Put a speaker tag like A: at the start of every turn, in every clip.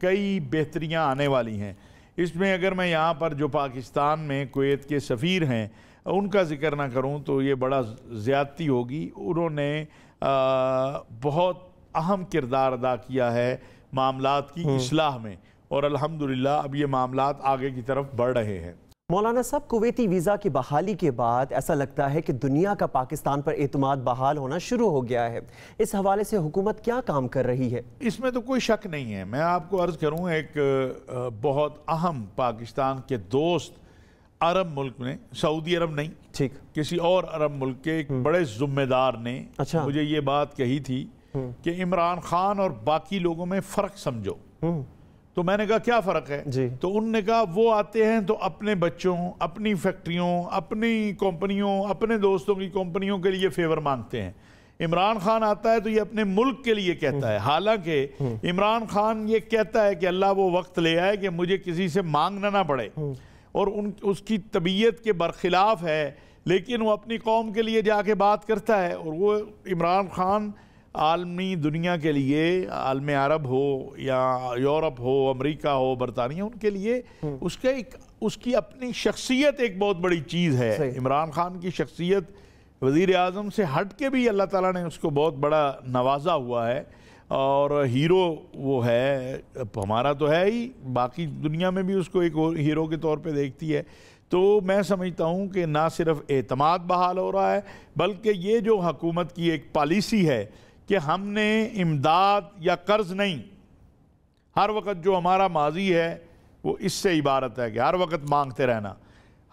A: کئی بہتریاں آنے والی ہیں. اس میں اگر میں یہاں پر جو پاکستان میں کویت کے سفیر ہیں ان کا ذکر نہ کروں تو یہ بڑا زیادتی ہوگی. انہوں نے بہت اہم کردار ادا کیا ہے معاملات کی اصلاح میں، اور الحمدللہ اب یہ معاملات آگے کی طرف بڑھ رہے ہیں.
B: مولانا صاحب، کویتی ویزا کی بحالی کے بعد ایسا لگتا ہے کہ دنیا کا پاکستان پر اعتماد بحال ہونا شروع ہو گیا ہے. اس حوالے سے حکومت کیا کام کر رہی ہے؟
A: اس میں تو کوئی شک نہیں ہے. میں آپ کو عرض کروں، ایک بہت اہم پاکستان کے دوست عرب ملک نے، سعودی عرب نہیں،
B: ٹھیک،
A: کسی اور عرب ملک کے ایک بڑے ذمہ دار نے مجھے یہ بات کہی تھی کہ عمران خان اور باقی لوگوں میں فرق سمجھو. تو میں نے کہا کیا فرق ہے؟ تو انہوں نے کہا وہ آتے ہیں تو اپنے بچوں، اپنی فیکٹریوں، اپنی کمپنیوں، اپنے دوستوں کی کمپنیوں کے لیے فیور مانگتے ہیں. عمران خان آتا ہے تو یہ اپنے ملک کے لیے کہتا ہے. حالانکہ عمران خان یہ کہتا ہے کہ اللہ وہ وقت لے آئے کہ مجھے کسی سے مانگنا نہ پڑے، اور اس کی طبیعت کے برخلاف ہے، لیکن وہ اپنی قوم کے لیے جا کے بات کرتا ہے. اور وہ عمران خان عالمی دنیا کے لیے، عالم عرب ہو یا یورپ ہو، امریکہ ہو، برطانیہ، ان کے لیے اس کی اپنی شخصیت ایک بہت بڑی چیز ہے. عمران خان کی شخصیت وزیر اعظم سے ہٹ کے بھی اللہ تعالیٰ نے اس کو بہت بڑا نوازا ہوا ہے، اور ہیرو وہ ہے. ہمارا تو ہے ہی، باقی دنیا میں بھی اس کو ایک ہیرو کے طور پہ دیکھتی ہے. تو میں سمجھتا ہوں کہ نہ صرف اعتماد بحال ہو رہا ہے، بلکہ یہ جو حکومت کی ایک پالیسی ہے کہ ہم نے امداد یا قرض نہیں، ہر وقت جو ہمارا ماضی ہے وہ اس سے عبارت ہے کہ ہر وقت مانگتے رہنا.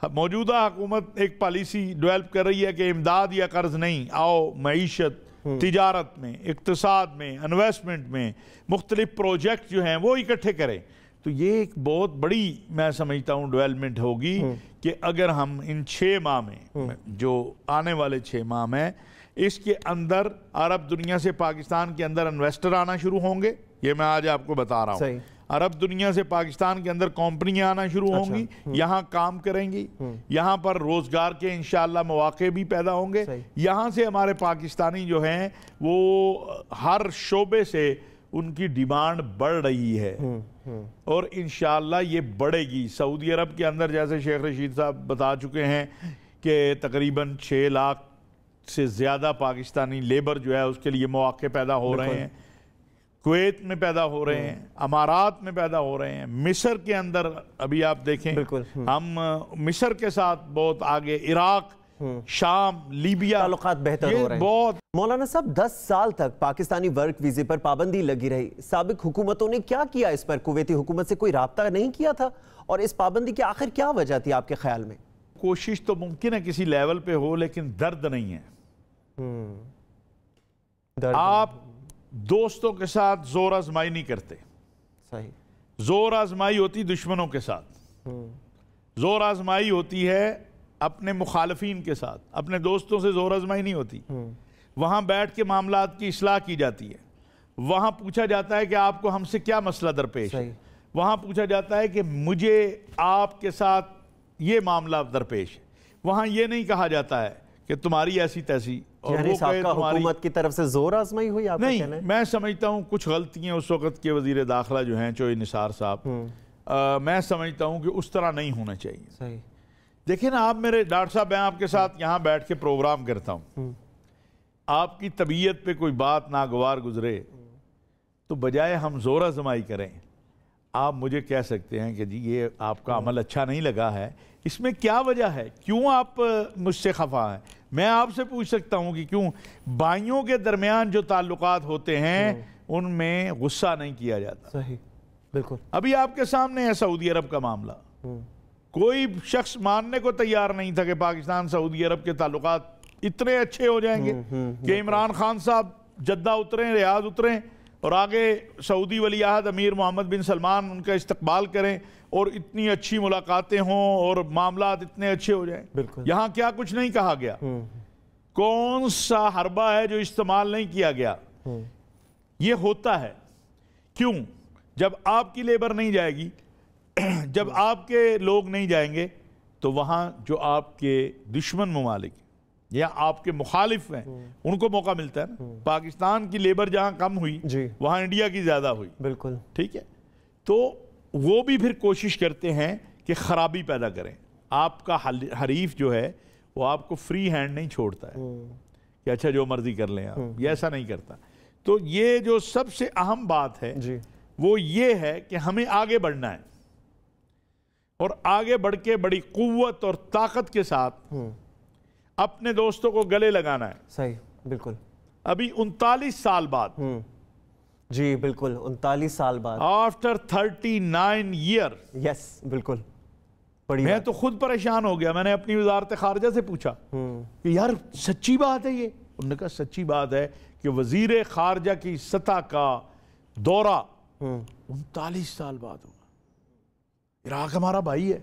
A: موجودہ حکومت ایک پالیسی ڈیولپ کر رہی ہے کہ امداد یا قرض نہیں، آؤ معیشت، تجارت میں، اقتصاد میں، انویسٹمنٹ میں مختلف پروجیکٹ جو ہیں وہ اکٹھے کریں. تو یہ ایک بہت بڑی میں سمجھتا ہوں ڈیولپمنٹ ہوگی کہ اگر ہم ان 6 ماہ میں، جو آنے والے 6 ماہ میں، اس کے اندر عرب دنیا سے پاکستان کے اندر انویسٹر آنا شروع ہوں گے. یہ میں آج آپ کو بتا رہا ہوں. عرب دنیا سے پاکستان کے اندر کمپنیاں آنا شروع ہوں گی، یہاں کام کریں گی، یہاں پر روزگار کے انشاءاللہ مواقع بھی پیدا ہوں گے. یہاں سے ہمارے پاکستانی جو ہیں وہ ہر شعبے سے ان کی ڈیمانڈ بڑھ رہی ہے، اور انشاءاللہ یہ بڑھے گی. سعودی عرب کے اندر جیسے شیخ رشید صاحب بتا چکے ہیں کہ تقریباً 6 لاکھ سے زیادہ پاکستانی لیبر جو ہے اس کے لیے مواقع پیدا ہو رہے ہیں. کویت میں پیدا ہو رہے ہیں، امارات میں پیدا ہو رہے ہیں، مصر کے اندر ابھی آپ دیکھیں ہم مصر کے ساتھ بہت آگے، عراق، شام، لیبیا،
B: تعلقات بہتر ہو رہے ہیں بہت. مولانا صاحب، 10 سال تک پاکستانی ورک ویزے پر پابندی لگی رہی. سابق حکومتوں نے کیا کیا اس پر؟ کویتی حکومت سے کوئی رابطہ نہیں کیا تھا؟ اور اس پابندی کی آخر کیا وجہ تھی آپ کے خیال میں؟
A: کوشش تو ممکن ہے کسی لیول پہ ہو، لیکن درد نہیں ہے. آپ دوستوں کے ساتھ زور آزمائی نہیں کرتے.
B: صحیح.
A: زور آزمائی ہوتی دشمنوں کے ساتھ، زور آزمائی ہوتی ہے اپنے مخالفین کے ساتھ. اپنے دوستوں سے زور آزمائی نہیں ہوتی. وہاں بیٹھ کے معاملات کی اصلاح کی جاتی ہے. وہاں پوچھا جاتا ہے کہ آپ کو ہم سے کیا مسئلہ درپیش ہے. وہاں پوچھا جاتا ہے کہ مجھے آپ کے ساتھ یہ معاملہ درپیش ہے. وہاں یہ نہیں کہا جاتا ہے کہ تمہاری ایسی تیسی.
B: یعنی سابقہ حکومت کی طرف سے زور آزمائی ہوئی آپ کا کہنا ہے؟
A: نہیں، میں سمجھتا ہوں کچھ غلطیاں اس وقت کے وزیر داخلہ جو ہیں چوہی نثار صاحب، میں سمجھتا ہوں کہ اس طرح نہیں ہونا چاہیے.
B: صحیح.
A: دیکھیں نا آپ میرے ڈاکٹر صاحب، میں آپ کے ساتھ یہاں بیٹھ کے پروگرام کرتا ہوں، آپ کی طبیعت پہ کوئی بات ناگوار گزرے تو بجائے ہم زور آزمائی کریں، آپ مجھے کہہ سکتے ہیں کہ جی یہ آپ کا عمل اچھا نہیں لگا ہے. اس میں کیا وجہ ہے؟ کیوں آپ مجھ سے خفا ہیں؟ میں آپ سے پوچھ سکتا ہوں کہ کیوں بھائیوں کے درمیان جو تعلقات ہوتے ہیں ان میں غصہ نہیں کیا جاتا.
B: صحیح، بالکل.
A: ابھی آپ کے سامنے ہے سعودی عرب کا معاملہ. کوئی شخص ماننے کو تیار نہیں تھا کہ پاکستان سعودی عرب کے تعلقات اتنے اچھے ہو جائیں گے کہ عمران خان صاحب جدہ اتریں، ریاض اتریں، اور آگے سعودی ولی عہد امیر محمد بن سلمان ان کا استقبال کریں، اور اتنی اچھی ملاقاتیں ہوں اور معاملات اتنے اچھے ہو جائیں. یہاں کیا کچھ نہیں کہا گیا؟ کون سا حربہ ہے جو استعمال نہیں کیا گیا؟ یہ ہوتا ہے. کیوں؟ جب آپ کی لیبر نہیں جائے گی، جب آپ کے لوگ نہیں جائیں گے، تو وہاں جو آپ کے دشمن ممالک یا آپ کے مخالف ہیں ان کو موقع ملتا ہے نا. پاکستان کی لیبر جہاں کم ہوئی وہاں انڈیا کی زیادہ ہوئی.
B: بالکل
A: ٹھیک ہے. تو وہ بھی پھر کوشش کرتے ہیں کہ خرابی پیدا کریں. آپ کا حریف جو ہے وہ آپ کو فری ہینڈ نہیں چھوڑتا ہے کہ اچھا جو مرضی کر لیں آپ, یہ ایسا نہیں کرتا. تو یہ جو سب سے اہم بات ہے وہ یہ ہے کہ ہمیں آگے بڑھنا ہے, اور آگے بڑھ کے بڑی قوت اور طاقت کے ساتھ اپنے دوستوں کو گلے لگانا ہے.
B: صحیح, بالکل.
A: ابھی 39 سال بعد,
B: جی بالکل 39 سال بعد,
A: آفٹر 39 ایئر.
B: یس بالکل.
A: میں تو خود پریشان ہو گیا. میں نے اپنی وزارت خارجہ سے پوچھا کہ یار سچی بات ہے یہ؟ انہوں نے کہا سچی بات ہے کہ وزیر خارجہ کی سطح کا دورہ 39 سال بعد ہوگا. عراق ہمارا بھائی ہے,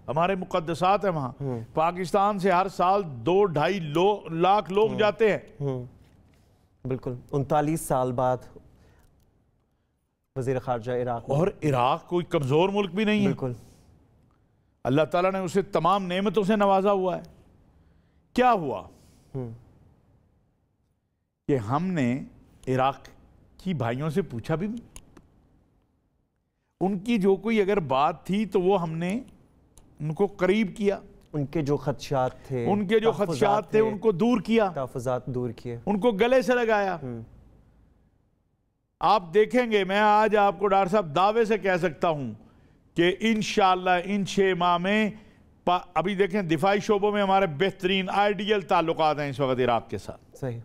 A: ہمارے مقدسات ہیں وہاں. پاکستان سے ہر سال 2-2.5 لاکھ لوگ جاتے ہیں.
B: بالکل 39 سال بعد وزیر خارجہ عراق.
A: اور عراق کوئی کمزور ملک بھی نہیں ہے.
B: بالکل.
A: اللہ تعالیٰ نے اسے تمام نعمتوں سے نوازا ہوا ہے. کیا ہوا کہ ہم نے عراق کی بھائیوں سے پوچھا بھی, ان کی جو کوئی اگر بات تھی تو وہ ہم نے ان کو قریب کیا.
B: ان کے جو خدشات تھے,
A: ان کو دور کیا,
B: تحفظات دور کیے,
A: ان کو گلے سے لگایا. آپ دیکھیں گے, میں آج آپ کو ڈاکٹر صاحب دعوے سے کہہ سکتا ہوں کہ انشاءاللہ ان 6 ماہ میں, ابھی دیکھیں دفاعی شعبوں میں ہمارے بہترین آئیڈیل تعلقات ہیں اس وقت عراق کے ساتھ.
B: صحیح.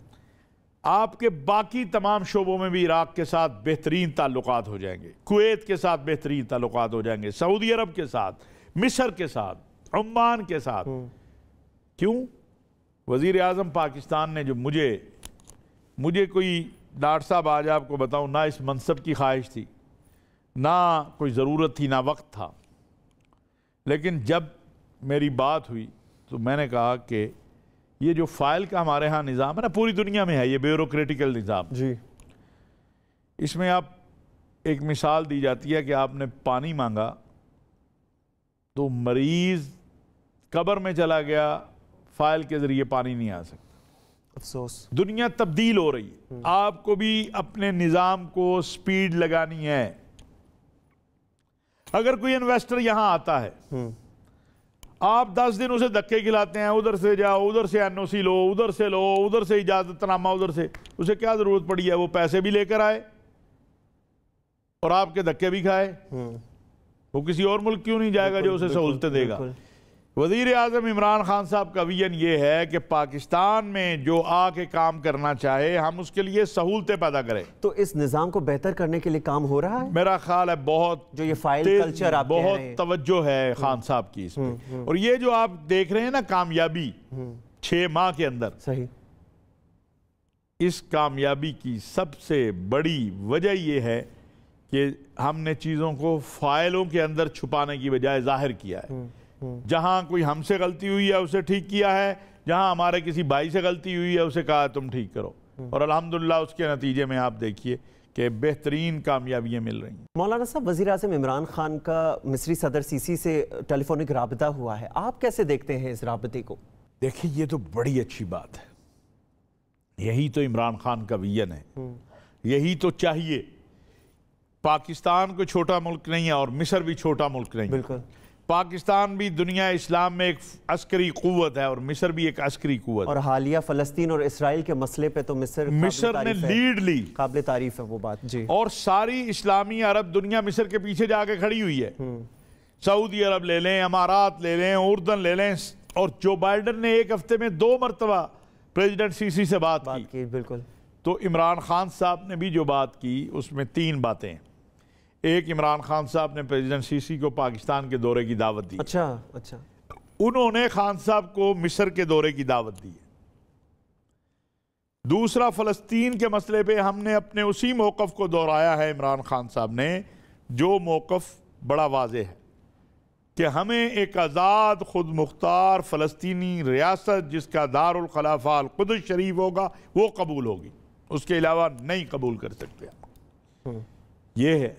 A: آپ کے باقی تمام شعبوں میں بھی عراق کے ساتھ بہترین تعلقات ہو جائیں گے. کویت کے ساتھ بہترین تعلقات ہو جائیں گے, سعودی عرب کے ساتھ, مصر کے ساتھ, عمان کے ساتھ. کیوں؟ وزیر اعظم پاکستان نے جو مجھے کوئی ڈاکٹر صاحب آج آپ کو بتاؤں نہ اس منصب کی خواہش تھی, نہ کوئی ضرورت تھی, نہ وقت تھا, لیکن جب میری بات ہوئی تو میں نے کہا کہ یہ جو فائل کا ہمارے ہاں نظام ہے نا, پوری دنیا میں ہے یہ بیوروکریٹیکل نظام.
B: جی.
A: اس میں آپ ایک مثال دی جاتی ہے کہ آپ نے پانی مانگا تو مریض قبر میں چلا گیا, فائل کے ذریعے پانی نہیں آ سکتا.
B: افسوس.
A: دنیا تبدیل ہو رہی ہے. آپ کو بھی اپنے نظام کو سپیڈ لگانی ہے. اگر کوئی انویسٹر یہاں آتا ہے, آپ 10 دن اسے دھکے کھلاتے ہیں, ادھر سے جاؤ, ادھر سے این او سی لو, ادھر سے لو, ادھر سے اجازت نامہ, ادھر سے, اسے کیا ضرورت پڑی ہے وہ پیسے بھی لے کر آئے اور آپ کے دھکے بھی کھائے؟ وہ کسی اور ملک کیوں نہیں جائے گا جو اسے سہولتیں دے گا؟ وزیر اعظم عمران خان صاحب کا ویژن یہ ہے کہ پاکستان میں جو آ کے کام کرنا چاہے ہم اس کے لیے سہولتیں پیدا کریں.
B: تو اس نظام کو بہتر کرنے کے لیے کام ہو رہا ہے؟
A: میرا خیال ہے بہت
B: جو یہ فائل کلچر آپ کہہ رہے ہیں,
A: بہت توجہ ہے خان صاحب کی اس پہ. اور یہ جو آپ دیکھ رہے ہیں نا کامیابی 6 ماہ کے اندر,
B: صحیح,
A: اس کامیابی کی سب سے بڑی وجہ یہ ہے کہ ہم نے چیزوں کو فائلوں کے اندر چھپانے کی بجائے ظاہر کیا ہے. جہاں کوئی ہم سے غلطی ہوئی ہے اسے ٹھیک کیا ہے, جہاں ہمارے کسی بھائی سے غلطی ہوئی ہے اسے کہا تم ٹھیک کرو, اور الحمدللہ اس کے نتیجے میں آپ دیکھیے کہ بہترین کامیابیاں مل رہی ہیں.
B: مولانا صاحب, وزیر اعظم عمران خان کا مصری صدر سیسی سے ٹیلی فونک رابطہ ہوا ہے, آپ کیسے دیکھتے ہیں اس رابطے کو؟
A: دیکھیں یہ تو بڑی اچھی بات ہے, یہی تو عمران خان کا ویژن ہے, یہی تو چاہیے. پاکستان کوئی چھوٹا ملک نہیں ہے اور مصر بھی چھوٹا ملک نہیں.
B: بالکل.
A: پاکستان بھی دنیا اسلام میں ایک عسکری قوت ہے اور مصر بھی ایک عسکری قوت.
B: اور حالیہ فلسطین اور اسرائیل کے مسئلے پہ تو مصر
A: نے لیڈ لی,
B: قابل تعریف ہے وہ بات. جی.
A: اور ساری اسلامی عرب دنیا مصر کے پیچھے جا کے کھڑی ہوئی ہے. سعودی عرب لے لیں, امارات لے لیں, اردن لے لیں, اور جو بائیڈن نے ایک ہفتے میں 2 مرتبہ پریزیڈنٹ سیسی سے بات کی.
B: بالکل.
A: تو عمران خان صاحب نے بھی جو بات کی اس میں 3 باتیں. ایک, عمران خان صاحب نے پریزیڈنٹ سیسی کو پاکستان کے دورے کی دعوت دی.
B: اچھا.
A: انہوں نے خان صاحب کو مصر کے دورے کی دعوت دی. دوسرا, فلسطین کے مسئلے پہ ہم نے اپنے اسی موقف کو دہرایا ہے عمران خان صاحب نے, جو موقف بڑا واضح ہے کہ ہمیں ایک آزاد خود مختار فلسطینی ریاست جس کا دارالخلافہ القدس شریف ہوگا وہ قبول ہوگی, اس کے علاوہ نہیں قبول کر سکتے. یہ ہے.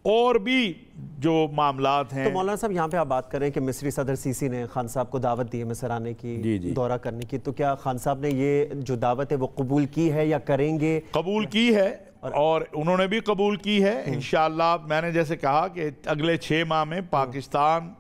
A: اور بھی جو معاملات ہیں۔
B: تو مولانا صاحب یہاں پہ آپ بات کر رہے ہیں کہ مصری صدر سیسی نے خان صاحب کو دعوت دی ہے مصر آنے کی، دورہ کرنے کی، تو کیا خان صاحب نے یہ جو دعوت ہے وہ قبول کی ہے یا کریں گے؟
A: قبول کی ہے، اور انہوں نے بھی قبول کی ہے انشاءاللہ۔ میں نے جیسے کہا کہ اگلے 6 ماہ میں پاکستان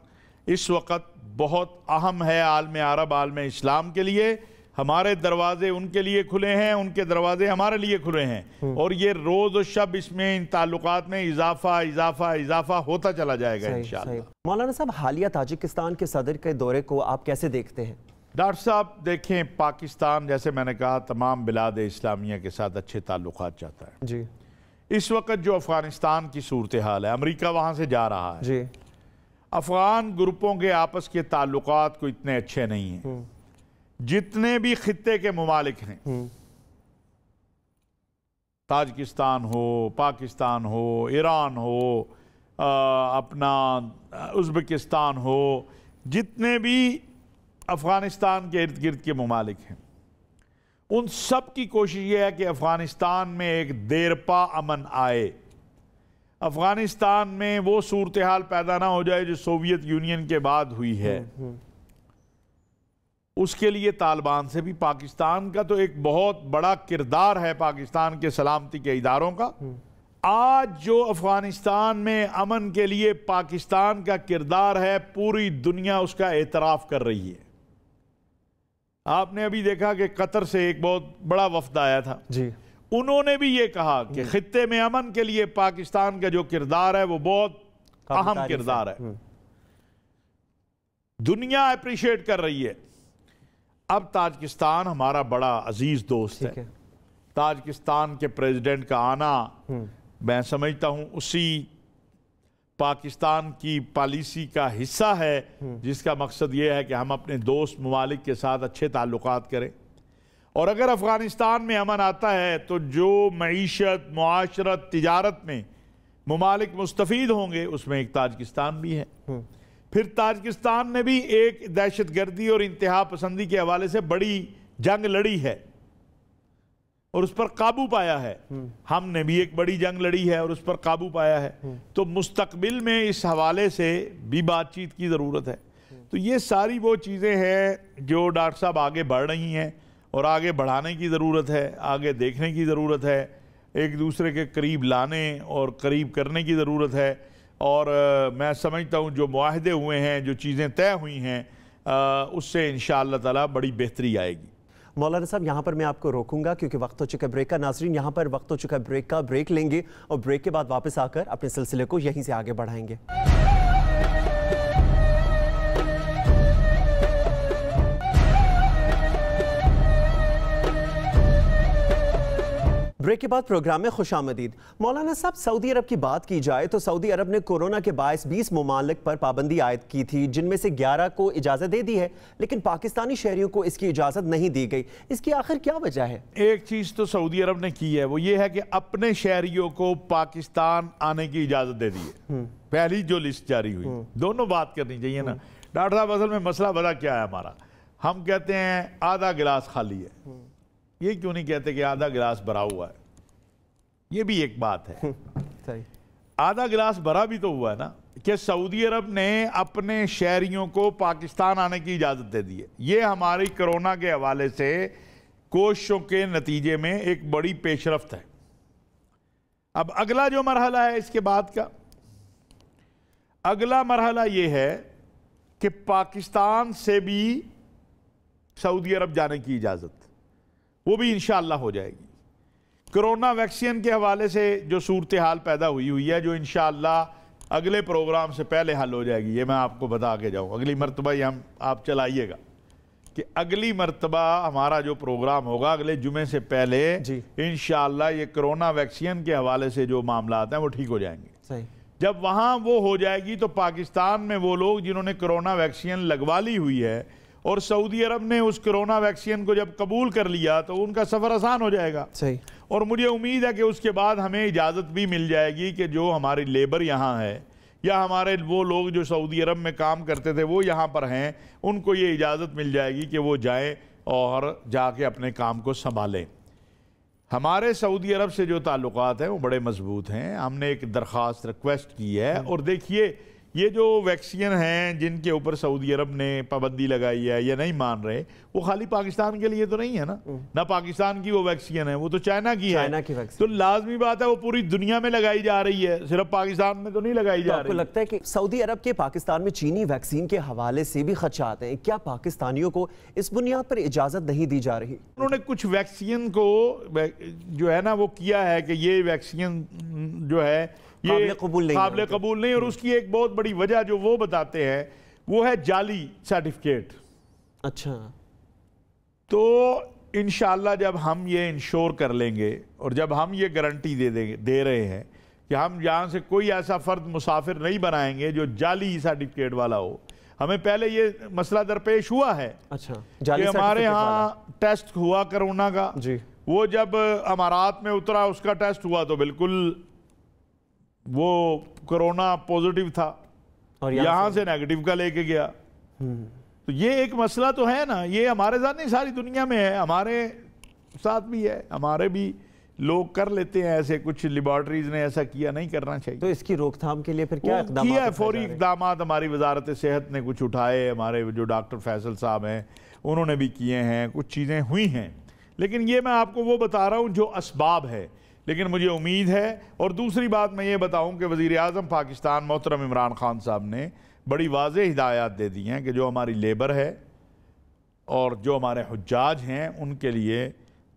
A: اس وقت بہت اہم ہے عالم عرب، عالم اسلام کے لیے۔ ہمارے دروازے ان کے لیے کھلے ہیں، ان کے دروازے ہمارے لیے کھلے ہیں، اور یہ روز و شب اس میں ان تعلقات میں اضافہ ہوتا چلا جائے گا انشاءاللہ۔
B: مولانا صاحب حالیہ تاجکستان کے صدر کے دورے کو آپ کیسے دیکھتے ہیں؟
A: ڈاکٹر صاحب دیکھیں، پاکستان جیسے میں نے کہا تمام بلاد اسلامیہ کے ساتھ اچھے تعلقات چاہتا ہے
B: جی۔
A: اس وقت جو افغانستان کی صورتحال ہے، امریکہ وہاں سے جا رہا ہے
B: جی۔
A: افغان گروپوں کے آپس کے تعلقات کو اتنے اچھے نہیں ہیں۔ جتنے بھی خطے کے ممالک ہیں، تاجکستان ہو، پاکستان ہو، ایران ہو، اپنا ازبکستان ہو، جتنے بھی افغانستان کے ارد گرد کے ممالک ہیں، ان سب کی کوشش یہ ہے کہ افغانستان میں ایک دیرپا امن آئے، افغانستان میں وہ صورتحال پیدا نہ ہو جائے جو سوویت یونین کے بعد ہوئی ہے۔ اس کے لیے طالبان سے بھی پاکستان کا تو ایک بہت بڑا کردار ہے، پاکستان کے سلامتی کے اداروں کا۔ آج جو افغانستان میں امن کے لیے پاکستان کا کردار ہے، پوری دنیا اس کا اعتراف کر رہی ہے۔ آپ نے ابھی دیکھا کہ قطر سے ایک بہت بڑا وفد آیا تھا،
B: جی،
A: انہوں نے بھی یہ کہا کہ خطے میں امن کے لیے پاکستان کا جو کردار ہے وہ بہت اہم کردار ہے، دنیا اپریشیٹ کر رہی ہے۔ اب تاجکستان ہمارا بڑا عزیز دوست ہے، تاجکستان کے پریزیڈنٹ کا آنا میں سمجھتا ہوں اسی پاکستان کی پالیسی کا حصہ ہے، جس کا مقصد یہ ہے کہ ہم اپنے دوست ممالک کے ساتھ اچھے تعلقات کریں، اور اگر افغانستان میں امن آتا ہے تو جو معیشت، معاشرت، تجارت میں ممالک مستفید ہوں گے، اس میں ایک تاجکستان بھی ہے۔ پھر تاجکستان نے بھی ایک دہشت گردی اور انتہا پسندی کے حوالے سے بڑی جنگ لڑی ہے اور اس پر قابو پایا ہے، ہم نے بھی ایک بڑی جنگ لڑی ہے اور اس پر قابو پایا ہے، تو مستقبل میں اس حوالے سے بھی بات چیت کی ضرورت ہے۔ تو یہ ساری وہ چیزیں ہیں جو ڈاکٹر صاحب آگے بڑھ رہی ہیں، اور آگے بڑھانے کی ضرورت ہے، آگے دیکھنے کی ضرورت ہے، ایک دوسرے کے قریب لانے اور قریب کرنے کی ضرورت ہے، اور میں سمجھتا ہوں جو معاہدے ہوئے ہیں، جو چیزیں طے ہوئی ہیں، اس سے انشاءاللہ تعالی بڑی بہتری آئے گی۔
B: مولانا صاحب یہاں پر میں آپ کو روکوں گا کیونکہ وقت ہو چکا بریک کا۔ ناظرین یہاں پر وقت ہو چکا بریک کا، بریک لیں گے اور بریک کے بعد واپس آ کر اپنے سلسلے کو یہیں سے آگے بڑھائیں گے۔ بریک کے بعد پروگرام میں خوش آمدید۔ مولانا صاحب سعودی عرب کی بات کی جائے تو سعودی عرب نے کورونا کے باعث 20 ممالک پر پابندی عائد کی تھی، جن میں سے 11 کو اجازت دے دی ہے، لیکن پاکستانی شہریوں کو اس کی اجازت نہیں دی گئی۔ اس کی آخر کیا وجہ ہے؟
A: ایک چیز تو سعودی عرب نے کی ہے، وہ یہ ہے کہ اپنے شہریوں کو پاکستان آنے کی اجازت دے دی ہے، پہلی جو لسٹ جاری ہوئی۔ دونوں بات کرنی چاہیے نا ڈاکٹر صاحب۔ اصل میں مسئلہ بتا کیا ہے ہمارا، ہم کہتے ہیں آدھا گلاس خالی ہے، یہ کیوں نہیں کہتے کہ آدھا گلاس بھرا ہوا ہے؟ یہ بھی ایک بات ہے، آدھا گلاس بھرا بھی تو ہوا ہے نا، کہ سعودی عرب نے اپنے شہریوں کو پاکستان آنے کی اجازت دے دی ہے۔ یہ ہماری کرونا کے حوالے سے کوششوں کے نتیجے میں ایک بڑی پیش رفت ہے۔ اب اگلا جو مرحلہ ہے اس کے بعد کا، اگلا مرحلہ یہ ہے کہ پاکستان سے بھی سعودی عرب جانے کی اجازت، وہ بھی انشاءاللہ ہو جائے گی۔ کرونا ویکسین کے حوالے سے جو صورتحال پیدا ہوئی ہے، جو انشاءاللہ اگلے پروگرام سے پہلے حل ہو جائے گی، یہ میں آپ کو بتا کے جاؤں، اگلی مرتبہ یہ آپ چلائیے گا کہ اگلی مرتبہ ہمارا جو پروگرام ہوگا اگلے جمعے سے پہلے انشاءاللہ یہ کرونا ویکسین کے حوالے سے جو معاملات ہیں وہ ٹھیک ہو جائیں گے۔ جب وہاں وہ ہو جائے گی تو پاکستان میں وہ لوگ جنہوں نے کرونا ویکسین لگوا لی ہوئی ہے اور سعودی عرب نے اس کرونا ویکسین کو جب قبول کر لیا تو ان کا سفر آسان ہو جائے گا۔ اور مجھے امید ہے کہ اس کے بعد ہمیں اجازت بھی مل جائے گی کہ جو ہماری لیبر یہاں ہے یا ہمارے وہ لوگ جو سعودی عرب میں کام کرتے تھے وہ یہاں پر ہیں، ان کو یہ اجازت مل جائے گی کہ وہ جائیں اور جا کے اپنے کام کو سنبھالیں۔ ہمارے سعودی عرب سے جو تعلقات ہیں وہ بڑے مضبوط ہیں. ہم نے ایک درخواست ریکویسٹ کی ہے، اور دیکھیے یہ جو ویکسین ہیں جن کے اوپر سعودی عرب نے پابندی لگائی ہے یا نہیں مان رہے، وہ خالی پاکستان کے لیے تو نہیں ہے نا. نہ پاکستان کی وہ ویکسین ہے، وہ تو چائنا کی ہے. تو لازمی بات ہے وہ پوری دنیا میں لگائی جا رہی ہے، صرف پاکستان میں تو نہیں لگائی جا رہی.
B: آپ کو لگتا ہے کہ سعودی عرب کے پاکستان میں چینی ویکسین کے حوالے سے بھی خدشات ہیں؟ کیا پاکستانیوں کو اس بنیاد پر اجازت نہیں دی جا رہی؟
A: انہوں نے کچھ ویکسین کو جو ہے نا وہ کیا ہے کہ یہ ویکسین جو ہے یہ قابل قبول نہیں، اور اس کی ایک بہت بڑی وجہ جو وہ بتاتے ہیں وہ ہے جعلی سرٹیفکیٹ.
B: اچھا.
A: تو انشاءاللہ جب ہم یہ انشور کر لیں گے اور جب ہم یہ گارنٹی دے رہے ہیں کہ ہم یہاں سے کوئی ایسا فرد مسافر نہیں بنائیں گے جو جعلی سرٹیفکیٹ والا ہو. ہمیں پہلے یہ مسئلہ درپیش ہوا ہے کہ ہمارے ہاں ٹیسٹ ہوا کرونا کا، وہ جب امارات میں اترا اس کا ٹیسٹ ہوا تو بالکل وہ کرونا پوزیٹیو تھا، اور یہاں سے نیگیٹیو کا لے کے گیا. تو یہ ایک مسئلہ تو ہے نا، یہ ہمارے ساتھ نہیں ساری دنیا میں ہے، ہمارے ساتھ بھی ہے. ہمارے بھی لوگ کر لیتے ہیں ایسے، کچھ لیبارٹریز نے ایسا کیا، نہیں کرنا چاہیے.
B: تو اس کی روک تھام کے لیے پھر کیا اقدامات
A: کیا ہے؟ فوری اقدامات ہماری وزارت صحت نے کچھ اٹھائے، ہمارے جو ڈاکٹر فیصل صاحب ہیں انہوں نے بھی کیے ہیں، کچھ چیزیں ہوئی ہیں. لیکن یہ میں آپ کو وہ بتا رہا ہوں جو اسباب ہے. لیکن مجھے امید ہے، اور دوسری بات میں یہ بتاؤں کہ وزیر اعظم پاکستان محترم عمران خان صاحب نے بڑی واضح ہدایات دے دی ہیں کہ جو ہماری لیبر ہے اور جو ہمارے حجاج ہیں ان کے لیے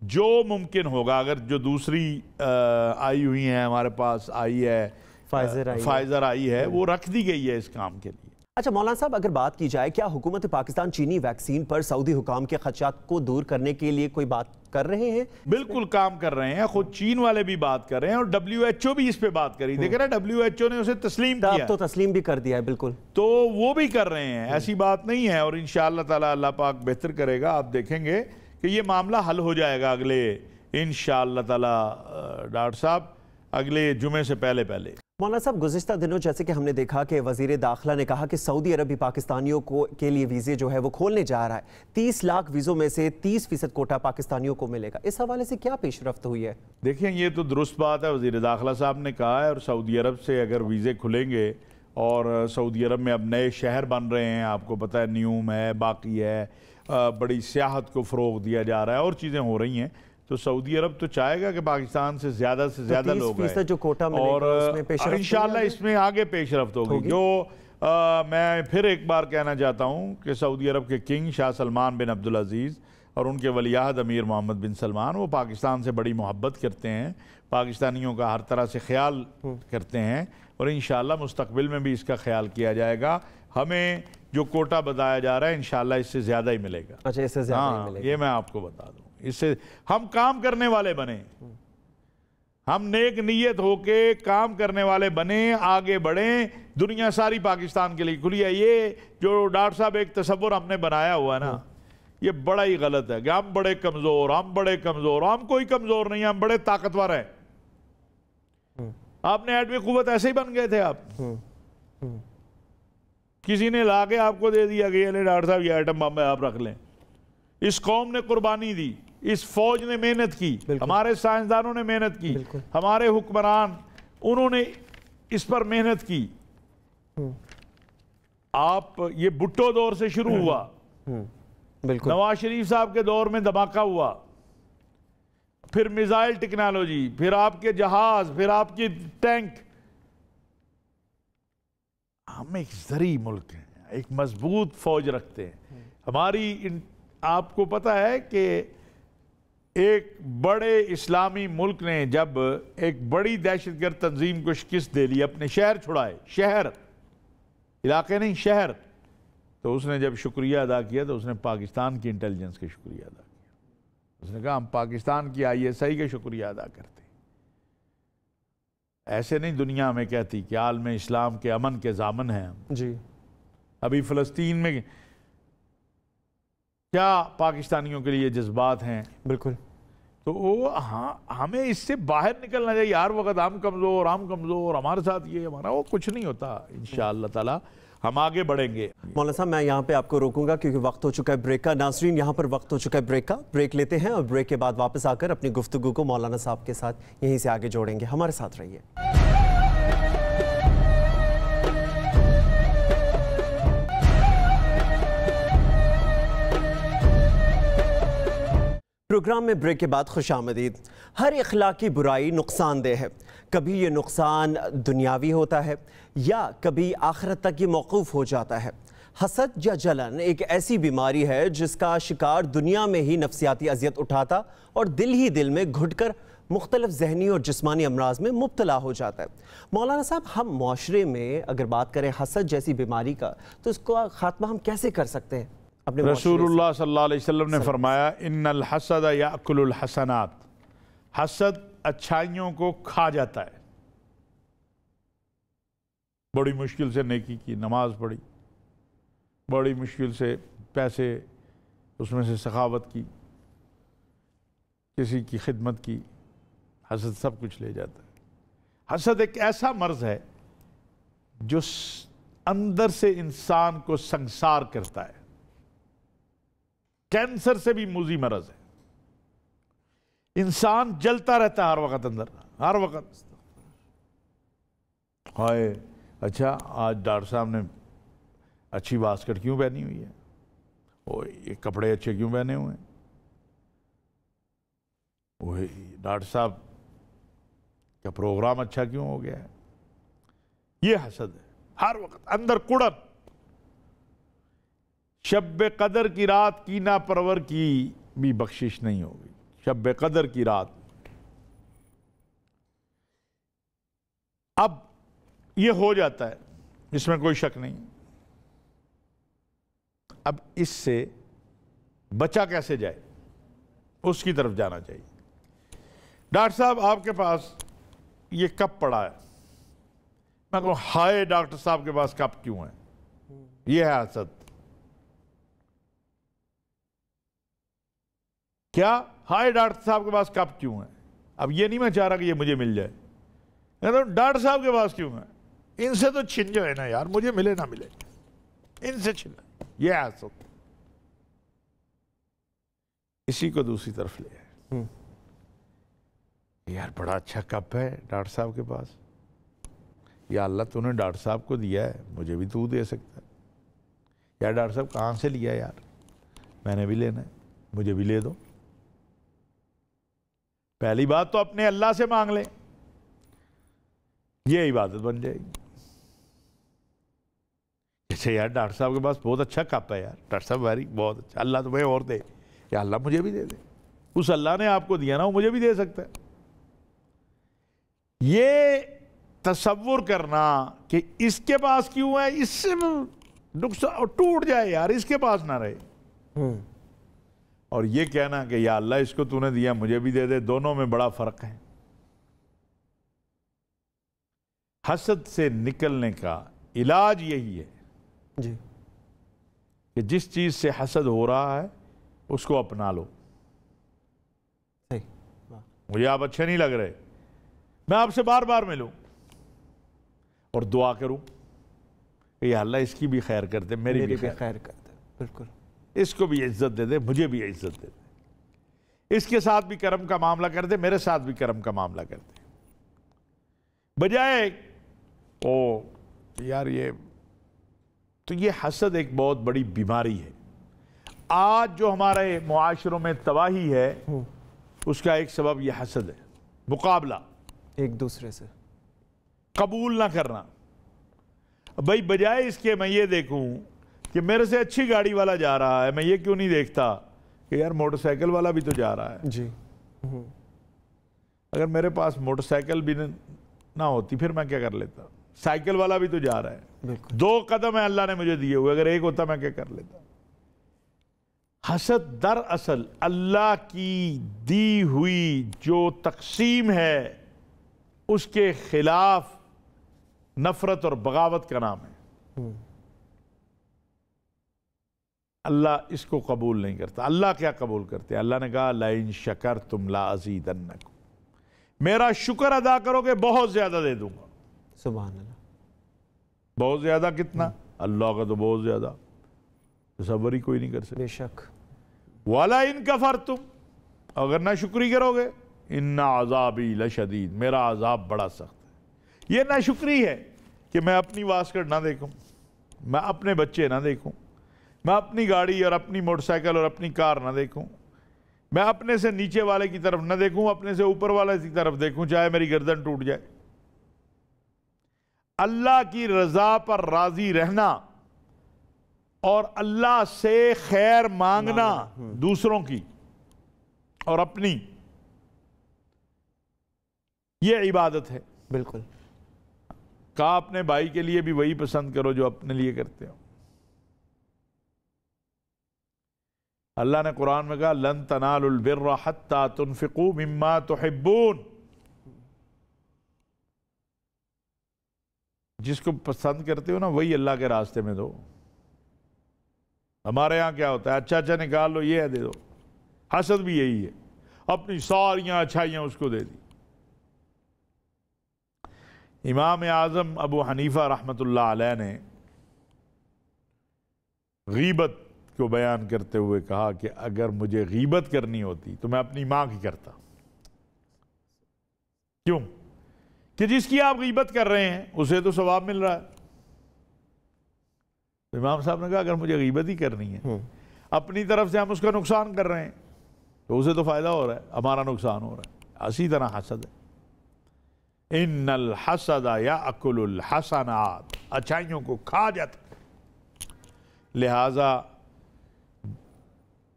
A: جو ممکن ہوگا، اگر جو دوسری آئی ہوئی ہیں ہمارے پاس آئی ہے فائزر آئی ہے، وہ رکھ دی گئی ہے اس کام کے لیے.
B: اچھا مولانا صاحب، اگر بات کی جائے کیا حکومت پاکستان چینی ویکسین پر سعودی حکام کے خدشات کو دور کرنے کے لیے کوئی بات کر رہے ہیں؟
A: بالکل کام کر رہے ہیں، خود چین والے بھی بات کر رہے ہیں، اور WHO بھی اس پہ بات کری. دیکھ رہے ہیں WHO نے اسے تسلیم کیا،
B: اب تو تسلیم بھی کر دیا ہے. بالکل.
A: تو وہ بھی کر رہے ہیں، ایسی بات نہیں ہے. اور انشاءاللہ تعالی اللہ پاک بہتر کرے گا. آپ دیکھیں گے کہ یہ معاملہ حل ہو جائے گا اگلے انشاءاللہ تعالی ڈاکٹر صاحب اگلے جمعے سے پہلے.
B: مولانا صاحب، گزشتہ دنوں جیسے کہ ہم نے دیکھا کہ وزیر داخلہ نے کہا کہ سعودی عرب بھی پاکستانیوں کے لیے ویزے جو ہے وہ کھولنے جا رہا ہے. 30 لاکھ ویزوں میں سے 30% کوٹا پاکستانیوں کو ملے گا. اس حوالے سے کیا پیش رفت ہوئی ہے؟
A: دیکھیں یہ تو درست بات ہے، وزیر داخلہ صاحب نے کہا ہے، اور سعودی عرب سے اگر ویزے کھلیں گے، اور سعودی عرب میں اب نئے شہر بن رہے ہیں، آپ کو پتہ ہے نیوم ہے، باقی ہے، بڑی سیاحت کو فروغ دیا جا رہا ہے، اور چیزیں ہو رہی ہیں. تو سعودی عرب تو چاہے گا کہ پاکستان سے زیادہ لوگ ہیں،
B: جو کوٹا ملے گا اس میں پیش رفت
A: انشاءاللہ اس میں آگے پیش رفت ہوگی. جو میں پھر ایک بار کہنا چاہتا ہوں کہ سعودی عرب کے کنگ شاہ سلمان بن عبدالعزیز اور ان کے ولی عہد امیر محمد بن سلمان، وہ پاکستان سے بڑی محبت کرتے ہیں، پاکستانیوں کا ہر طرح سے خیال کرتے ہیں، اور انشاءاللہ مستقبل میں بھی اس کا خیال کیا جائے گا. ہمیں جو کوٹا بتایا جا رہا ہے انشاءاللہ اس سے زیادہ ہی ملے گا.
B: اچھا، اس سے زیادہ ہی ملے گا.
A: یہ میں آپ کو بتا دوں، اس سے ہم کام کرنے والے بنے، ہم نیک نیت ہو کے کام کرنے والے بنے، آگے بڑھیں. دنیا ساری پاکستان کے لیے کھلی ہے. یہ جو ڈاکٹر صاحب ایک تصور ہم نے بنایا ہوا ہے نا، یہ بڑا ہی غلط ہے کہ ہم بڑے کمزور، ہم کوئی کمزور نہیں، ہم بڑے طاقتور ہیں. آپ نے ایٹمی قوت ایسے ہی بن گئے تھے. آپ کسی نے لا کے آپ کو دے دیا کہ یہ ڈاکٹر صاحب یہ ایٹم بم آپ رکھ لیں. اس قوم نے قربانی دی، اس فوج نے محنت کی، ہمارے سائنسدانوں نے محنت کی، ہمارے حکمران انہوں نے اس پر محنت کی. آپ یہ بھٹو دور سے شروع ہوا، نواز شریف صاحب کے دور میں دھماکہ ہوا، پھر میزائل ٹیکنالوجی، پھر آپ کے جہاز، پھر آپ کی ٹینک. ہم ایک زرعی ملک ہیں، ایک مضبوط فوج رکھتے ہیں. ہماری آپ کو پتہ ہے کہ ایک بڑے اسلامی ملک نے جب ایک بڑی دہشت گرد تنظیم کو شکست دے لی، اپنے شہر چھڑائے، شہر، علاقے نہیں، شہر، تو اس نے جب شکریہ ادا کیا تو اس نے پاکستان کی انٹیلیجنس کا شکریہ ادا کیا. اس نے کہا ہم پاکستان کی ISI کا شکریہ ادا کرتے. ایسے نہیں دنیا ہمیں کہتی کہ عالم اسلام کے امن کے ضامن ہیں ہم.
B: جی
A: ابھی فلسطین میں کیا پاکستانیوں کے لیے جذبات ہیں.
B: بالکل.
A: تو وہ ہمیں اس سے باہر نکلنا چاہیے. ہر وقت ہم کمزور، ہمارے ساتھ یہ ہمارا وہ کچھ نہیں ہوتا. انشاءاللہ تعالی ہم آگے بڑھیں گے۔
B: مولانا صاحب میں یہاں پہ آپ کو روکوں گا کیونکہ وقت ہو چکا ہے بریک کا۔ ناظرین یہاں پر وقت ہو چکا ہے بریک کا، بریک لیتے ہیں اور بریک کے بعد واپس آ کر اپنی گفتگو کو مولانا صاحب کے ساتھ یہیں سے آگے جوڑیں گے۔ ہمارے ساتھ رہیے۔ پروگرام میں بریک کے بعد خوش آمدید۔ ہر اخلاقی برائی نقصان دہ ہے، کبھی یہ نقصان دنیاوی ہوتا ہے یا کبھی آخرت تک یہ موقوف ہو جاتا ہے۔ حسد یا جلن ایک ایسی بیماری ہے جس کا شکار دنیا میں ہی نفسیاتی اذیت اٹھاتا اور دل ہی دل میں گھٹ کر مختلف ذہنی اور جسمانی امراض میں مبتلا ہو جاتا ہے۔ مولانا صاحب ہم معاشرے میں اگر بات کریں حسد جیسی بیماری کا تو اس کو خاتمہ ہم کیسے کر سکتے ہیں؟
A: رسول اللہ صلی اللہ علیہ وسلم نے فرمایا ان الحسد یاکل الحسنات، حسد اچھائیوں کو کھا جاتا ہے۔ بڑی مشکل سے نیکی کی، نماز پڑھی، بڑی مشکل سے پیسے اس میں سے سخاوت کی، کسی کی خدمت کی، حسد سب کچھ لے جاتا ہے۔ حسد ایک ایسا مرض ہے جو اندر سے انسان کو سنگسار کرتا ہے، کینسر سے بھی موذی مرض ہے۔ انسان جلتا رہتا ہے ہر وقت اندر، ہر وقت۔ ہائے اچھا آج ڈاکٹر صاحب نے اچھی واسکٹ کیوں پہنی ہوئی ہے، وہ یہ کپڑے اچھے کیوں پہنے ہوئے ہیں، وہ ڈاکٹر صاحب کا پروگرام اچھا کیوں ہو گیا ہے۔ یہ حسد ہے، ہر وقت اندر کڑن۔ شب قدر کی رات کینہ پرور کی بھی بخشش نہیں ہوگی۔ شب قدر کی رات، اب یہ ہو جاتا ہے، اس میں کوئی شک نہیں۔ اب اس سے بچا کیسے جائے، اس کی طرف جانا چاہیے۔ ڈاکٹر صاحب آپ کے پاس یہ کپ پڑا ہے، میں کہوں ہائے ڈاکٹر صاحب کے پاس کپ کیوں ہے، یہ ہے حسد۔ کیا ہائے ڈاکٹر صاحب کے پاس کپ کیوں ہے؟ اب یہ نہیں میں چاہ رہا کہ یہ مجھے مل جائے، ڈاکٹر صاحب کے پاس کیوں ہے، ان سے تو چھن جائے نا یار، مجھے ملے نہ ملے، ان سے چھن۔ یہ حسد، اسی کو دوسری طرف لے آئے۔ یار بڑا اچھا کپ ہے ڈاکٹر صاحب کے پاس، یا اللہ تو نے ڈاکٹر صاحب کو دیا ہے، مجھے بھی تو دے سکتا ہے۔ یا ڈاکٹر صاحب کہاں سے لیا یار، میں نے بھی لینا ہے، مجھے بھی لے دو۔ پہلی بات تو اپنے اللہ سے مانگ لیں، یہ عبادت بن جائے گی۔ جیسے یار ڈاکٹر صاحب کے پاس بہت اچھا کپ ہے یار، ڈاکٹر صاحب بہت اچھا، اللہ تمہیں اور دے، یا اللہ مجھے بھی دے دے۔ اس اللہ نے آپ کو دیا نا، وہ مجھے بھی دے سکتا ہے۔ یہ تصور کرنا کہ اس کے پاس کیوں ہے، اس سے نقصان ٹوٹ جائے یار، اس کے پاس نہ رہے، اور یہ کہنا کہ یا اللہ اس کو تو نے دیا مجھے بھی دے دے، دونوں میں بڑا فرق ہے۔ حسد سے نکلنے کا علاج یہی ہے
B: جی
A: کہ جس چیز سے حسد ہو رہا ہے اس کو اپنا لو۔
B: صحیح،
A: مجھے آپ اچھے نہیں لگ رہے، میں آپ سے بار بار ملوں اور دعا کروں کہ یا اللہ اس کی بھی خیر کر دے، میری بھی خیر
B: کر دے، بالکل،
A: اس کو بھی عزت دے دے، مجھے بھی عزت دے دے، اس کے ساتھ بھی کرم کا معاملہ کر دے، میرے ساتھ بھی کرم کا معاملہ کر دے، بجائے یار یہ تو یہ حسد ایک بہت بڑی بیماری ہے۔ آج جو ہمارے معاشروں میں تباہی ہے اس کا ایک سبب یہ حسد ہے، مقابلہ،
B: ایک دوسرے سے
A: قبول نہ کرنا۔ بھائی بجائے اس کے میں یہ دیکھوں کہ میرے سے اچھی گاڑی والا جا رہا ہے، میں یہ کیوں نہیں دیکھتا کہ یار موٹر سائیکل والا بھی تو جا رہا ہے۔
B: جی،
A: اگر میرے پاس موٹر سائیکل بھی نہ ہوتی پھر میں کیا کر لیتا، سائیکل والا بھی تو جا رہا ہے، 2 قدم ہے اللہ نے مجھے دیے ہوئے، اگر ایک ہوتا میں کیا کر لیتا۔ حسد دراصل اللہ کی دی ہوئی جو تقسیم ہے اس کے خلاف نفرت اور بغاوت کا نام ہے۔ اللہ اس کو قبول نہیں کرتا۔ اللہ کیا قبول کرتے؟ اللہ نے کہا لَإِن شَكَرْتُمْ لَأَزِيدَنَّكُمْ، میرا شکر ادا کرو کہ بہت زیادہ دے دوں گا۔
B: سبحان اللہ،
A: بہت زیادہ کتنا؟ اللہ کا تو بہت زیادہ تصور ہی کوئی نہیں کر سکتا۔
B: بے شک۔
A: وَلَئِن كَفَرْتُمْ، اگر نہ شکری کرو گے، اِنَّ عَذَابِي لَشَدِيدٌ، میرا عذاب بڑا سخت ہے۔ یہ نہ شکری ہے کہ میں اپنی واسکٹ نہ دیکھوں، میں اپنے بچے نہ دیکھوں، میں اپنی گاڑی اور اپنی موٹر سائیکل اور اپنی کار نہ دیکھوں، میں اپنے سے نیچے والے کی طرف نہ دیکھوں، اپنے سے اوپر والے کی طرف دیکھوں چاہے میری گردن ٹوٹ جائے۔ اللہ کی رضا پر راضی رہنا اور اللہ سے خیر مانگنا دوسروں کی اور اپنی، یہ عبادت ہے۔
B: بالکل۔
A: کہا اپنے بھائی کے لیے بھی وہی پسند کرو جو اپنے لیے کرتے ہو۔ اللہ نے قرآن میں کہا لن تنالوا البر حتى تنفقوا مما تحبون، جس کو پسند کرتے ہو نا وہی اللہ کے راستے میں دو۔ ہمارے ہاں کیا ہوتا ہے، اچھا نکال لو، یہ ہے دے دو۔ حسد بھی یہی ہے، اپنی ساریاں اچھائیاں اس کو دے دی۔ امام اعظم ابو حنیفہ رحمۃ اللہ علیہ نے غیبت کو بیان کرتے ہوئے کہا کہ اگر مجھے غیبت کرنی ہوتی تو میں اپنی ماں کی کرتا۔ کیوں؟ کہ جس کی آپ غیبت کر رہے ہیں اسے تو ثواب مل رہا ہے۔ امام صاحب نے کہا اگر مجھے غیبت ہی کرنی ہے، اپنی طرف سے ہم اس کا نقصان کر رہے ہیں تو اسے تو فائدہ ہو رہا ہے، ہمارا نقصان ہو رہا ہے۔ اسی طرح حسد ہے، ان الحسد یاکل الحسنات، اچھائیوں کو کھا جاتا۔ لہٰذا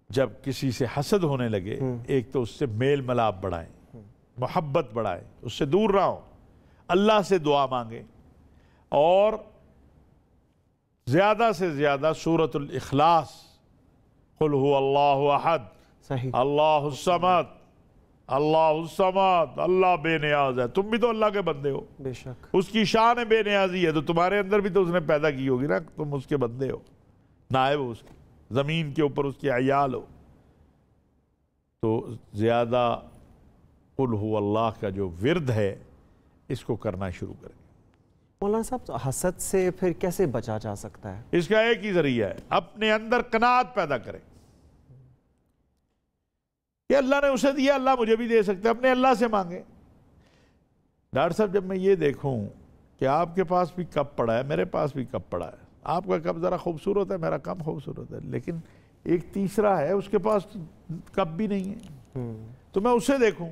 A: جب کسی سے حسد ہونے لگے، ایک تو اس سے میل ملاپ بڑھائیں، محبت بڑھائیں، اس سے دور رہو، اللہ سے دعا مانگیں، اور زیادہ سے زیادہ سورۃ الاخلاص، قل هو اللہ احد،
B: صحیح،
A: اللہ الصمد، اللہ الصمد، اللہ بے نیاز ہے۔ تم بھی تو اللہ کے بندے ہو،
B: بے شک۔
A: اس کی شان بے نیازی ہے، تو تمہارے اندر بھی تو اس نے پیدا کی ہوگی نا، تم اس کے بندے ہو، نائب ہو اس کے، زمین کے اوپر اس کے عیال ہو۔ تو زیادہ قل هو اللہ کا جو ورد ہے اس کو کرنا شروع کریں۔
B: مولانا صاحب، حسد سے پھر کیسے بچا جا سکتا ہے؟
A: اس کا ایک ہی ذریعہ ہے، اپنے اندر قناعت پیدا کریں کہ اللہ نے اسے دیا، اللہ مجھے بھی دے سکتا ہے، اپنے اللہ سے مانگیں۔ ڈاکٹر صاحب، جب میں یہ دیکھوں کہ آپ کے پاس بھی کپ پڑا ہے، میرے پاس بھی کپ پڑا ہے، آپ کا کپ ذرا خوبصورت ہے، میرا کم خوبصورت ہے، لیکن ایک تیسرا ہے اس کے پاس کپ بھی نہیں ہے، تو میں اسے دیکھوں،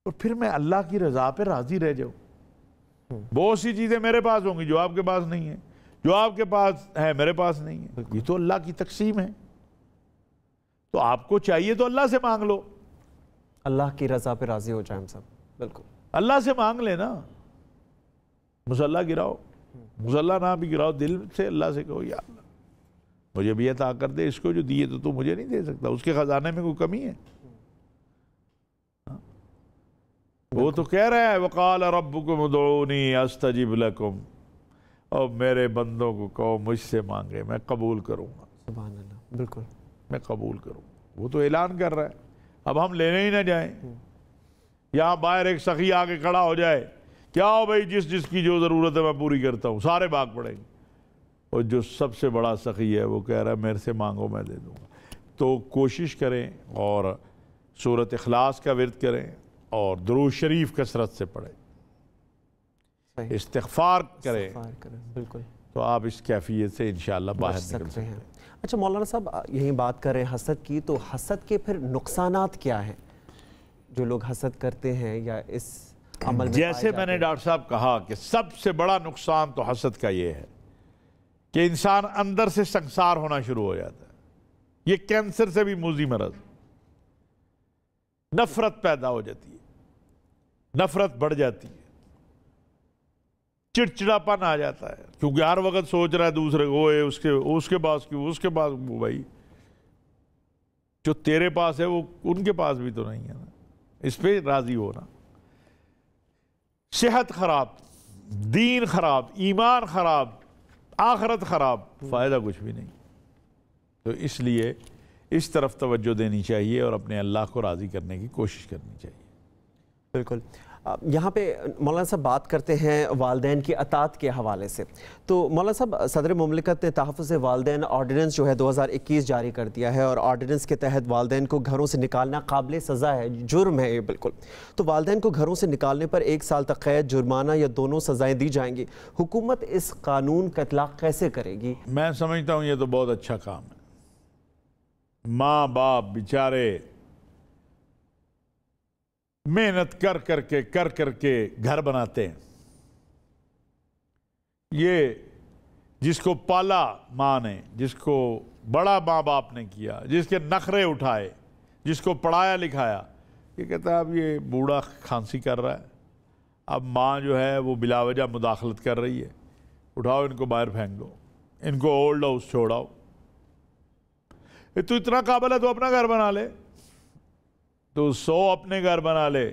A: اور پھر میں اللہ کی رضا پہ راضی رہ جاؤں۔ بہت سی چیزیں میرے پاس ہوں گی جو آپ کے پاس نہیں ہیں، جو آپ کے پاس ہے میرے پاس نہیں ہے، یہ تو اللہ کی تقسیم ہے۔ تو آپ کو چاہیے تو اللہ سے مانگ لو،
B: اللہ کی رضا پہ راضی ہو جائیں ہم سب۔ بالکل،
A: اللہ سے مانگ لینا۔ مصلح گراؤ، مصلح نہ بھی گراؤ، دل سے اللہ سے کہو یا اللہ مجھے بھی عطا کر دے، اس کو جو دیے تو مجھے نہیں دے سکتا، اس کے خزانے میں کوئی کمی ہے؟ وہ تو کہہ رہا ہے وَقَالَ رَبُّكُمُ ادْعُونِي أَسْتَجِبْ لَكُمْ، اور میرے بندوں کو کہو مجھ سے مانگے، میں قبول کروں گا،
B: سبحان اللہ، بالکل،
A: میں قبول کروں گا۔ وہ تو اعلان کر رہا ہے، اب ہم لینے ہی نہ جائیں، یہاں باہر ایک سخی آ کے کھڑا ہو جائے، کیا ہو بھائی، جس کی جو ضرورت ہے میں پوری کرتا ہوں، سارے بھاگ پڑیں گے، اور جو سب سے بڑا سخی ہے وہ کہہ رہا ہے میرے سے مانگو میں دے دوں گا۔ تو کوشش کریں اور سورۃ اخلاص کا ورد کریں اور درود شریف کثرت سے پڑھیں، استغفار کریں،
B: بالکل،
A: تو آپ اس کیفیت سے انشاءاللہ باہر نکل سکتے ہیں۔
B: اچھا مولانا صاحب، یہی بات کر رہے ہیں حسد کی، تو حسد کے پھر نقصانات کیا ہیں جو لوگ حسد کرتے ہیں یا اس عمل میں؟
A: جیسے میں نے ڈاکٹر صاحب کہا کہ سب سے بڑا نقصان تو حسد کا یہ ہے کہ انسان اندر سے سنگسار ہونا شروع ہو جاتا ہے۔ یہ کینسر سے بھی موذی مرض، نفرت پیدا ہو جاتی ہے، نفرت بڑھ جاتی ہے، چڑچڑاپن آ جاتا ہے، کیونکہ ہر وقت سوچ رہا ہے دوسرے کو اس کے پاس کیوں، اس کے پاس، وہ بھائی جو تیرے پاس ہے وہ ان کے پاس بھی تو نہیں ہے نا، اس پہ راضی ہونا۔ صحت خراب، دین خراب، ایمان خراب، آخرت خراب، فائدہ کچھ بھی نہیں۔ تو اس لیے اس طرف توجہ دینی چاہیے اور اپنے اللہ کو راضی کرنے کی کوشش کرنی چاہیے۔
B: بالکل۔ یہاں پہ مولانا صاحب بات کرتے ہیں والدین کی اطاعت کے حوالے سے، تو مولانا صاحب صدر مملکت نے تحفظ والدین آرڈیننس جو ہے 2021 جاری کر دیا ہے، اور آرڈیننس کے تحت والدین کو گھروں سے نکالنا قابل سزا ہے، جرم ہے یہ بالکل. تو والدین کو گھروں سے نکالنے پر 1 سال تک قید، جرمانہ یا دونوں سزائیں دی جائیں گی. حکومت اس قانون کا اطلاق کیسے کرے گی؟
A: میں سمجھتا ہوں یہ تو بہت اچھا کام ہے. ماں باپ بیچارے محنت کر کر کے گھر بناتے ہیں. یہ جس کو پالا ماں نے، جس کو بڑا ماں باپ نے کیا، جس کے نخرے اٹھائے، جس کو پڑھایا لکھایا، یہ کہتا ہے اب یہ بوڑھا کھانسی کر رہا ہے، اب ماں جو ہے وہ بلا وجہ مداخلت کر رہی ہے، اٹھاؤ ان کو باہر پھینک دو، ان کو اولڈ ہاؤس چھوڑاؤ. تو اتنا قابل ہے تو اپنا گھر بنا لے، تو 100 اپنے گھر بنا لے.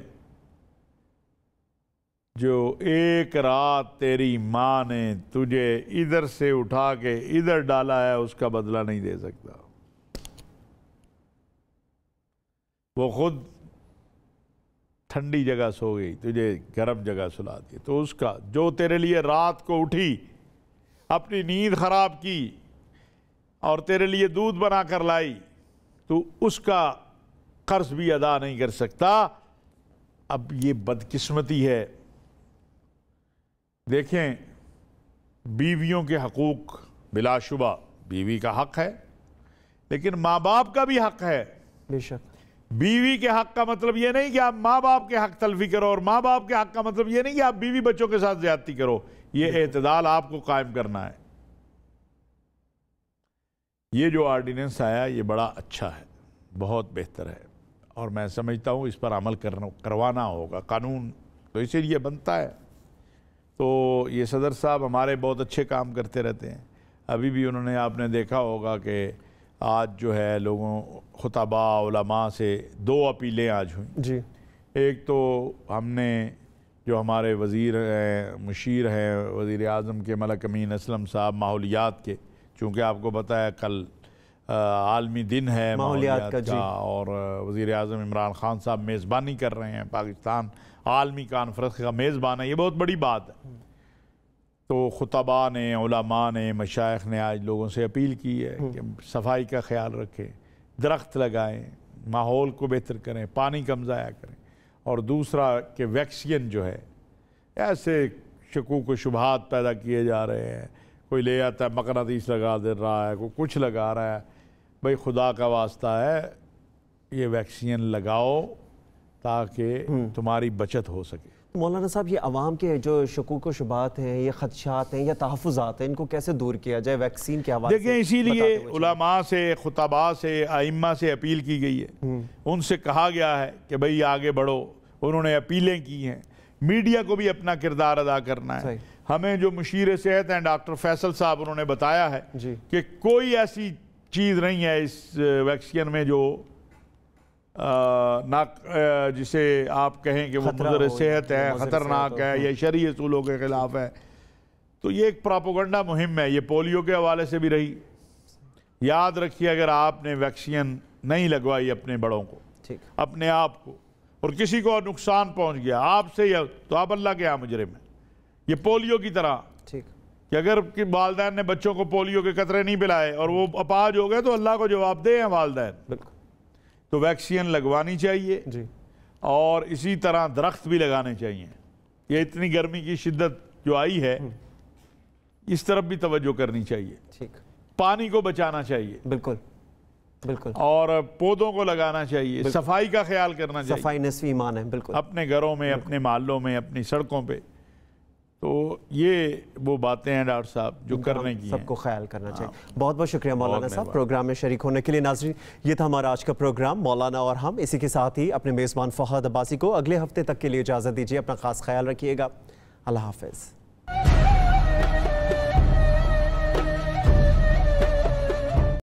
A: جو ایک رات تیری ماں نے تجھے ادھر سے اٹھا کے ادھر ڈالا ہے اس کا بدلہ نہیں دے سکتا. وہ خود ٹھنڈی جگہ سو گئی، تجھے گرم جگہ سلا دی، تو اس کا جو تیرے لیے رات کو اٹھی، اپنی نیند خراب کی اور تیرے لیے دودھ بنا کر لائی، تو اس کا قرض بھی ادا نہیں کر سکتا. اب یہ بدقسمتی ہے. دیکھیں، بیویوں کے حقوق بلا شبہ بیوی کا حق ہے، لیکن ماں باپ کا بھی حق ہے.
B: بے شک.
A: بیوی کے حق کا مطلب یہ نہیں کہ آپ ماں باپ کے حق تلفی کرو، اور ماں باپ کے حق کا مطلب یہ نہیں کہ آپ بیوی بچوں کے ساتھ زیادتی کرو. یہ اعتدال آپ کو قائم کرنا ہے. یہ جو آرڈیننس آیا یہ بڑا اچھا ہے، بہت بہتر ہے، اور میں سمجھتا ہوں اس پر عمل کروانا ہوگا. قانون تو اسی لیے بنتا ہے. تو یہ صدر صاحب ہمارے بہت اچھے کام کرتے رہتے ہیں. ابھی بھی انہوں نے، آپ نے دیکھا ہوگا کہ آج جو ہے لوگوں، خطباء، علماء سے 2 اپیلیں آج ہوئیں.
B: جی.
A: ایک تو ہم نے جو ہمارے وزیر ہیں، مشیر ہیں وزیر اعظم کے، ملک امین اسلم صاحب، ماحولیات کے، چونکہ آپ کو پتہ ہے کل عالمی دن ہے ماحولیات کا، اور وزیر اعظم عمران خان صاحب میزبانی کر رہے ہیں، پاکستان عالمی کانفرنس کا میزبان ہے. یہ بہت بڑی بات ہے. تو خطباء نے، علماء نے، مشائخ نے آج لوگوں سے اپیل کی ہے کہ صفائی کا خیال رکھیں، درخت لگائیں، ماحول کو بہتر کریں، پانی کم ضائع کریں. اور دوسرا کہ ویکسین جو ہے، ایسے شکوک و شبہات پیدا کیے جا رہے ہیں، کوئی لے آتا ہے مقناطیس لگا دے رہا ہے، کوئی کچھ لگا رہا ہے. بھئی خدا کا واسطہ ہے، یہ ویکسین لگاؤ تاکہ تمہاری بچت ہو سکے.
B: مولانا صاحب، یہ عوام کے جو شکوک و شبہات ہیں، یہ خدشات ہیں یا تحفظات ہیں، ان کو کیسے دور کیا جائے ویکسین کے حوالے سے؟
A: دیکھیں، اسی لیے علماء سے، خطباء سے، ائمہ سے اپیل کی گئی ہے. ان سے کہا گیا ہے کہ بھئی آگے بڑھو. انہوں نے اپیلیں کی ہیں. میڈیا کو بھی اپنا کردار ادا کرنا ہے. ہمیں جو مشیر صحت ہیں ڈاکٹر فیصل صاحب، انہوں نے بتایا ہے کہ کوئی ایسی چیز نہیں ہے اس ویکسین میں جو جسے آپ کہیں کہ وہ مضر صحت ہے، خطرناک ہے یا شرعی اصولوں کے خلاف ہے. تو یہ ایک پراپوگنڈا مہم ہے. یہ پولیو کے حوالے سے بھی رہی. یاد رکھیے، اگر آپ نے ویکسین نہیں لگوائی اپنے بڑوں کو، اپنے آپ کو، اور کسی کو نقصان پہنچ گیا آپ سے، تو آپ اللہ کے یہاں مجرم ہیں. یہ پولیو کی طرح کہ اگر والدین نے بچوں کو پولیو کے قطرے نہیں پلائے اور وہ اپاہج ہو گئے تو اللہ کو جواب دے ہیں والدین. تو ویکسین لگوانی چاہیے. اور اسی طرح درخت بھی لگانے چاہیے. یہ اتنی گرمی کی شدت جو آئی ہے، اس طرف بھی توجہ کرنی چاہیے. پانی کو بچانا چاہیے. بالکل. اور پودوں کو لگانا چاہیے. صفائی کا خیال کرنا چاہیے.
B: صفائی نصف ایمان ہے. بالکل.
A: اپنے گھروں میں، اپنے محلوں میں، اپنی سڑکوں پہ. تو یہ وہ باتیں ہیں ڈاکٹر صاحب جو کرنے کی ہیں.
B: سب کو خیال کرنا چاہیے. بہت بہت شکریہ مولانا صاحب پروگرام میں شریک ہونے کے لیے. ناظرین، یہ تھا ہمارا آج کا پروگرام مولانا اور ہم. اسی کے ساتھ ہی اپنے میزبان فہد عباسی کو اگلے ہفتے تک کے لیے اجازت دیجیے. اپنا خاص خیال رکھیے گا. اللہ حافظ.